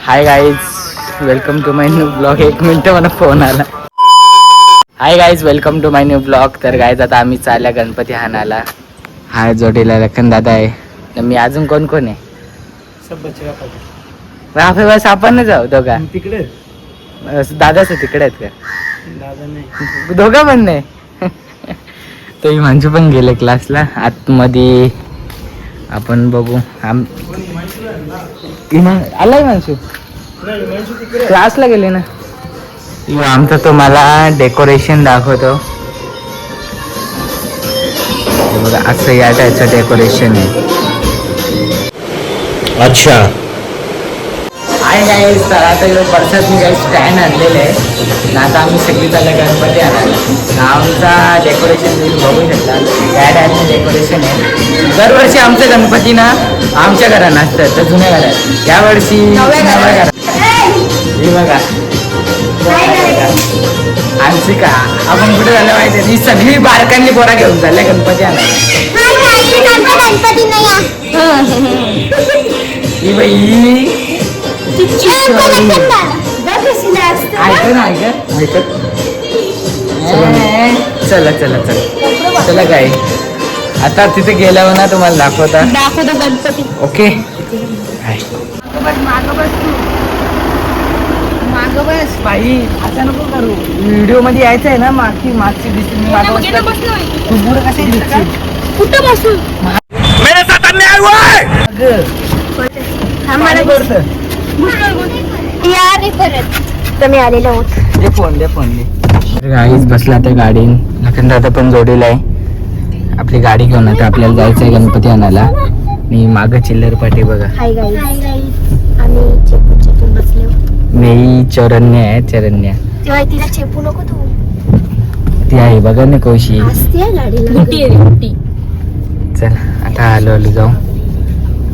High guys, welcome to my new blog. एक minute मला phone आला. Hi guys, welcome to my new blog. तर guys आता आम्ही चालल्या गणपती हाणाला. हाय जोडीला लखन दादा आहे. तर मी अजून कोण कोण आहे? बस आपण जाऊ दोघा तिकडे. दादाच तिकडे आहेत का? दादा नाही, दोघा पण नाही. तो माणसू पण गेले क्लासला आतमध्ये. आपण बघू. आलाय माणसू क्लासला गेले ना. आमचं तुम्हाला डेकोरेशन दाखवतो. असं या टाईपचं डेकोरेशन आहे. अच्छा. आहे काय तर आता परसात मी काही स्टँड आणलेलं आहे. आता आम्ही सगळी चाललं गणपती आणायला. आमचा डेकोरेशन तुम्ही बघू शकता. त्या टाईपचं डेकोरेशन आहे. दरवर्षी आमचं गणपती ना आमच्या घरात नसतं, तर जुन्या घरात. यावर्षी नव्या घरात. हे बघा आमची का आपण कुठे झालं माहिती आहे? ही सगळी बारकांनी पोरा घेऊन चालल्या गणपती आणायला. ही बाई चला चला चला चला काय आता तिथे गेल्यावर ना तुम्हाला दाखवतो गणपती. ओके. मागं बस बाई, आता नको करू. व्हिडिओ मध्ये यायचं आहे ना. मागची दिसली तू पुढे कसे दिसशील? कुठं बसू? मेरे साथ अन्याय हुआ है. मी आलेलो आहोत. दे फोन दे. गाईच बसला त्या गाडी. लखन दादा पण जोडीला आहे. आपली गाडी घेऊन आता आपल्याला जायचं आहे गणपती आणायला. मी मागं चिल्लर पाटी बघा. हाय गाईज, आम्ही चेपून बसलो. मी चरण्या आहे. चरण्या तेव्हा तिला चेपू नको तू. ती आहे बघा ना कौशी. असते गाडीला. चला आता आलो जाऊ.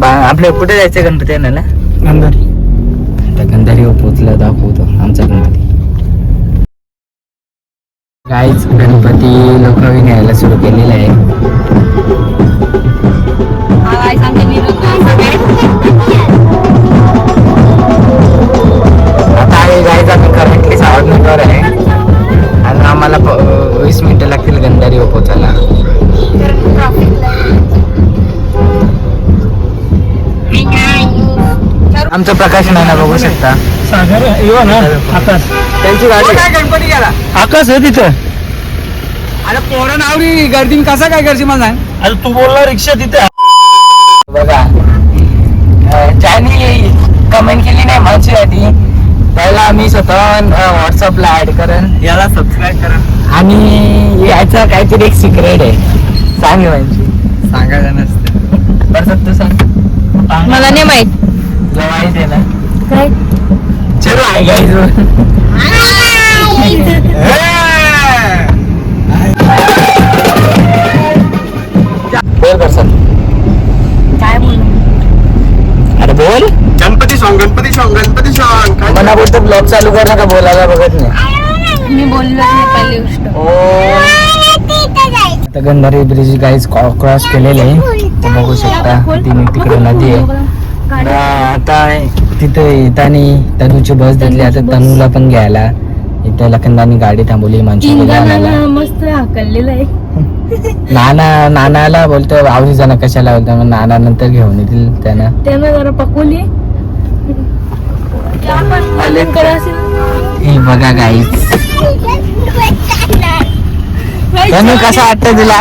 आपल्या कुठे जायचं गणपती आणायला? गंधारी. आता गंधारी पोचला दाखवतो आमचा गणपती. गाईच गणपती लोकांनी न्यायला सुरू केलेला आहे. आता आहे गाईज, आम्ही करंटली सावधनगर आहे आणि आम्हाला 20 मिनिटं लागतील गंधारी पोचायला. आमचं प्रकाशन आहे ना, बघू शकता. सागर येवा ना. आकाश. त्यांची गाडी काय गणपती गेला. आकाश आहे तिथं. अरे पोरं नावरी गर्दीन कसा काय करशील मला सांग. अरे तू बोलला रिक्षा तिथे. बघा ज्यांनी कमेंट केली नाही माझी आधी, त्याला आम्ही स्वतः व्हॉट्सअपला ऍड करेन. याला सबस्क्राईब करा. आणि याचा काहीतरी एक सिक्रेट आहे. सांग म्हणजे सांगायला नसतं. बरं तू सांग. मला नाही माहित. तुला माहित आहे ना. काय? चलो आहे गाईज. बोल करसन. काय बोलू? अरे बोल. गणपती सॉन्ग. मला बोलतो ब्लॉग चालू कर नका, बोलायला बघत नाही. मी बोललो नाही पहिली गोष्ट. आता गंधारी ब्रिज गाईज क्रॉस केलेले आहे. तर बघू शकता तिकडे नदी आहे. आता तिथे येताना तनूची बस घेतली. आता तनूला पण घ्यायला इथं लखनदानी गाडी थांबवली. मस्त हाकललेलं आहे. नानाला बोलतो आवडी जाणं कशाला बोलतो. मग नाना नंतर घेऊन येतील त्यानं जरा पकवली. हे बघा गाईज. तनू कसा वाटतं तुला?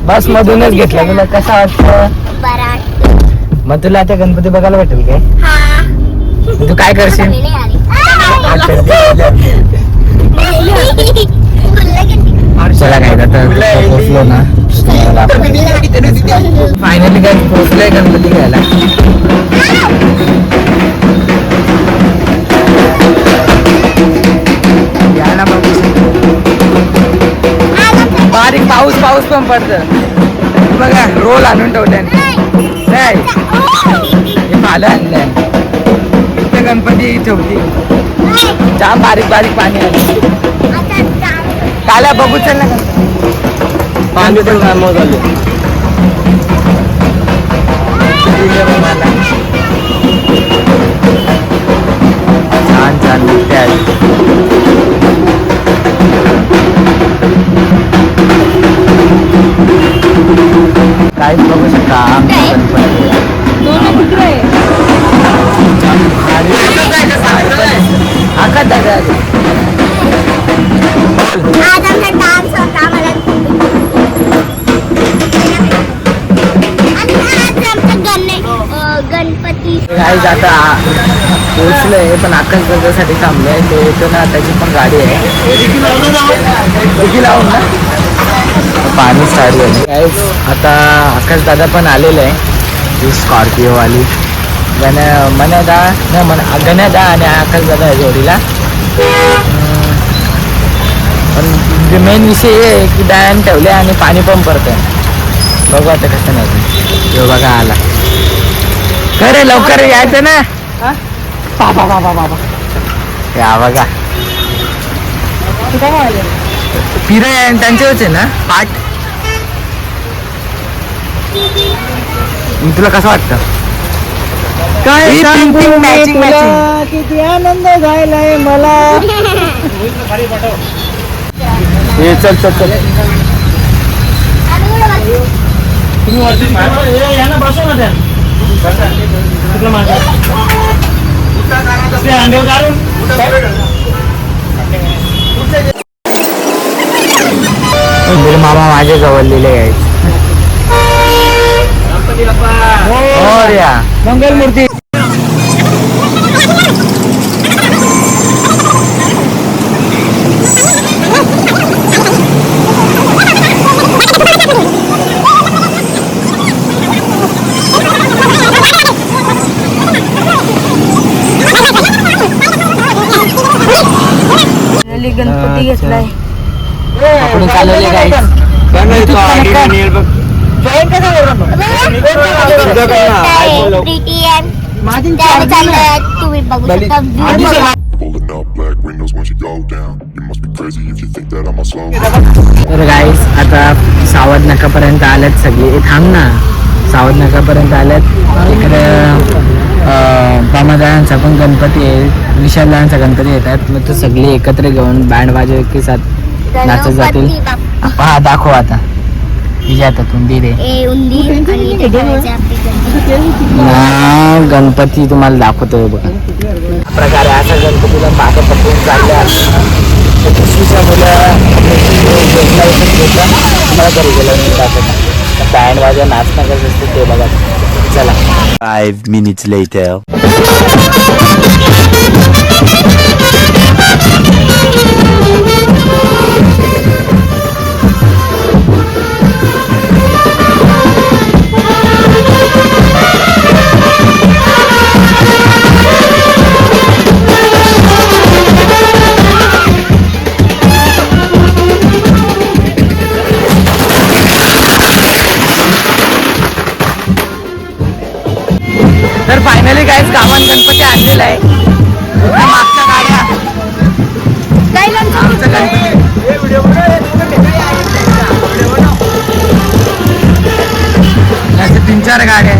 बस मधूनच घेतला. तुला कसा वाटतं? मग तुला आता गणपती बघायला भेटेल काय? तू काय करशील? चला काय आता पोचलो ना. फायनली काय पोचलोय गणपती घ्यायला. यायला बारीक पाऊस पण पडतं. बघा रोल आणून ठेवले. नाही हे पालं आणलंय. इथे गणपती ठेवती. जाम बारीक पाणी आलं. काला बघू चल ना. पाणी पण झाले. काहीच बघू शकता आमचा गणपती. आकाश दादा आज आमचा डान्स होता मला गणपती काही आता पोहोचलंय पण आकाश दादासाठी थांबलंय. तो येतो ना त्याची पण गाडी आहे लावून ना पाणी स्टार्ट झाली. काहीच आता आकाश दादा पण आलेलं आहे. ही स्कॉर्पिओवाली गण्यादा गण्यादा आणि आकाश दादा आहे जोडीला. पण मेन विषय हे आहे की डॅन ठेवले आणि पाणी पण पडतंय. बघू आता कसं नाही तो बघा आला. खरे लवकर यायचं ना. या बघा फिरे त्यांच्यावरच आहे ना पाठ. तुला कसं वाटतं काय किती आनंद झालाय मला. हे चल चल चल तुम्ही वरती यांना बसव ना त्या मामा माझे जवळलेले आहेत. मंगलमूर्ती गणपती घेतलाय. आपण चालवले काय तुम्ही बघू शकता. Pulling up black windows once you go down. You must be crazy if you think that I'm a slow. तर गाईस आता सावध नकापर्यंत आल्यात सगळे. थांब ना. सावध नकापर्यंत आल्यात. इकडे बामादांचा पण गणपती आहे. विशाल दांचा गणपती येतात. मग तो सगळे एकत्र घेऊन बँड वाजव के साथ नाचत जातील. हा दाखव आता विजय उंदीर आहे ना. गणपती तुम्हाला दाखवतोय बघा. प्रकारे असा गणपतीला मागे पकडून चालले घरी गेलं बँड वाजा नाचणं कसं असतं ते बघा. चला 5 minutes later. तर फायनली काहीच गावात गणपती आणलेला आहे. मागच्या गाड्या आमचा गणपती 3-4 गाड्या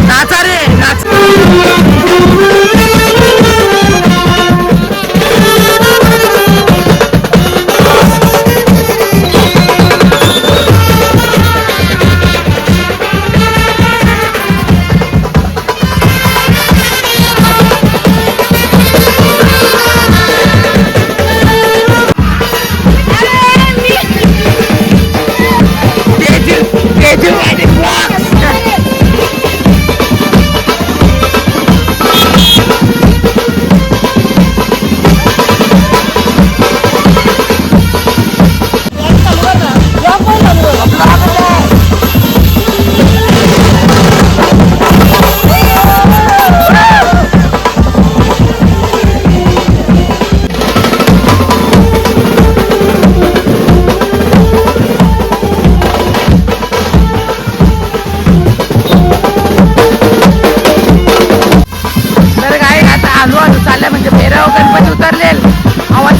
नाचा रे नाच.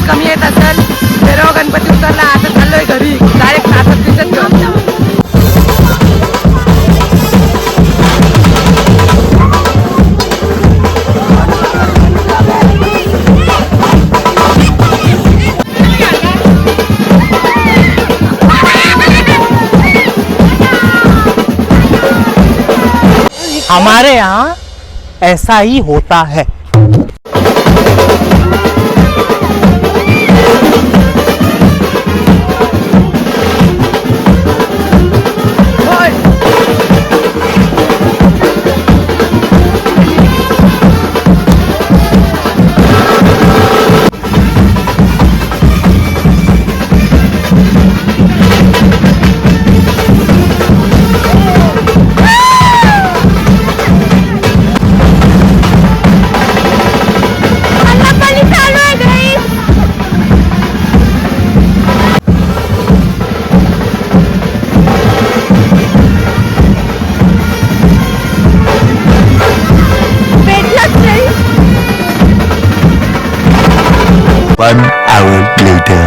कमी येत असेल. तेरावा गणपती उतरला. आता चाललोय घरी डायरेक्ट नाचत दिसत घेऊन. हमारे यहाँ ऐसा ही होता है. One hour later.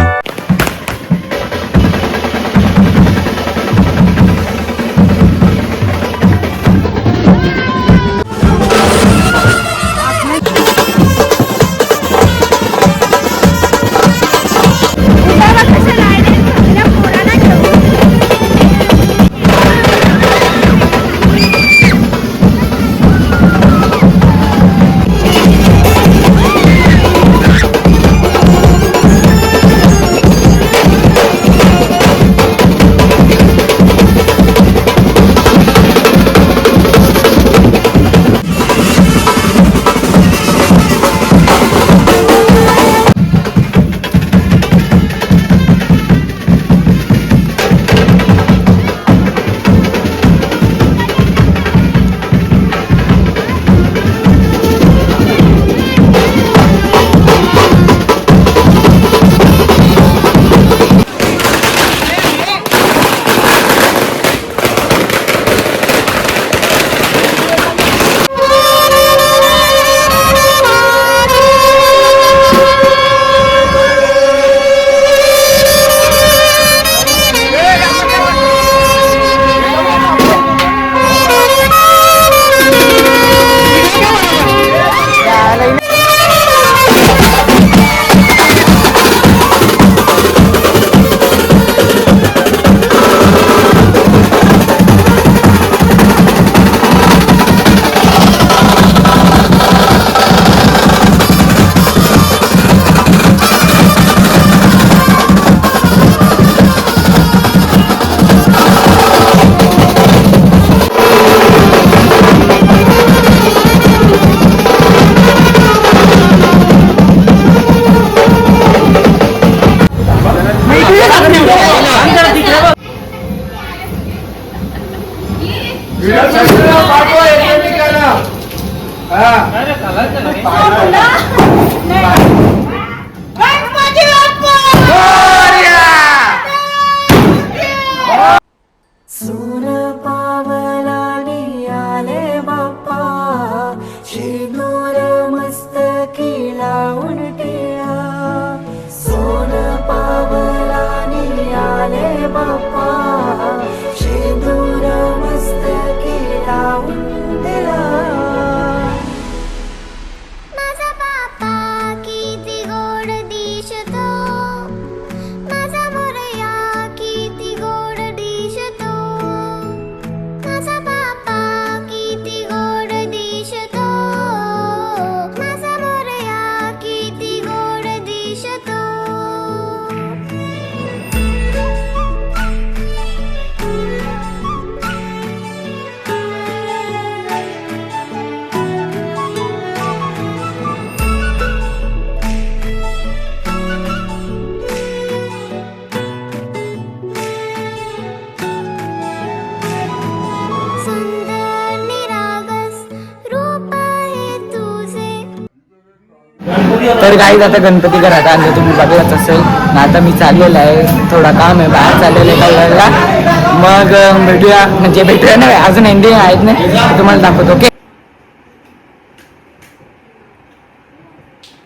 तर काही आता गणपती घरात आणलं तुम्ही बघत असेल ना. आता मी चाललेलं आहे, थोडा काम आहे, बाहेर चाललेलं आहे कळला. मग भेटूया, म्हणजे भेटूया नाही, अजून एंडिंग आहेत ना, तुम्हाला दाखवतो. ओके.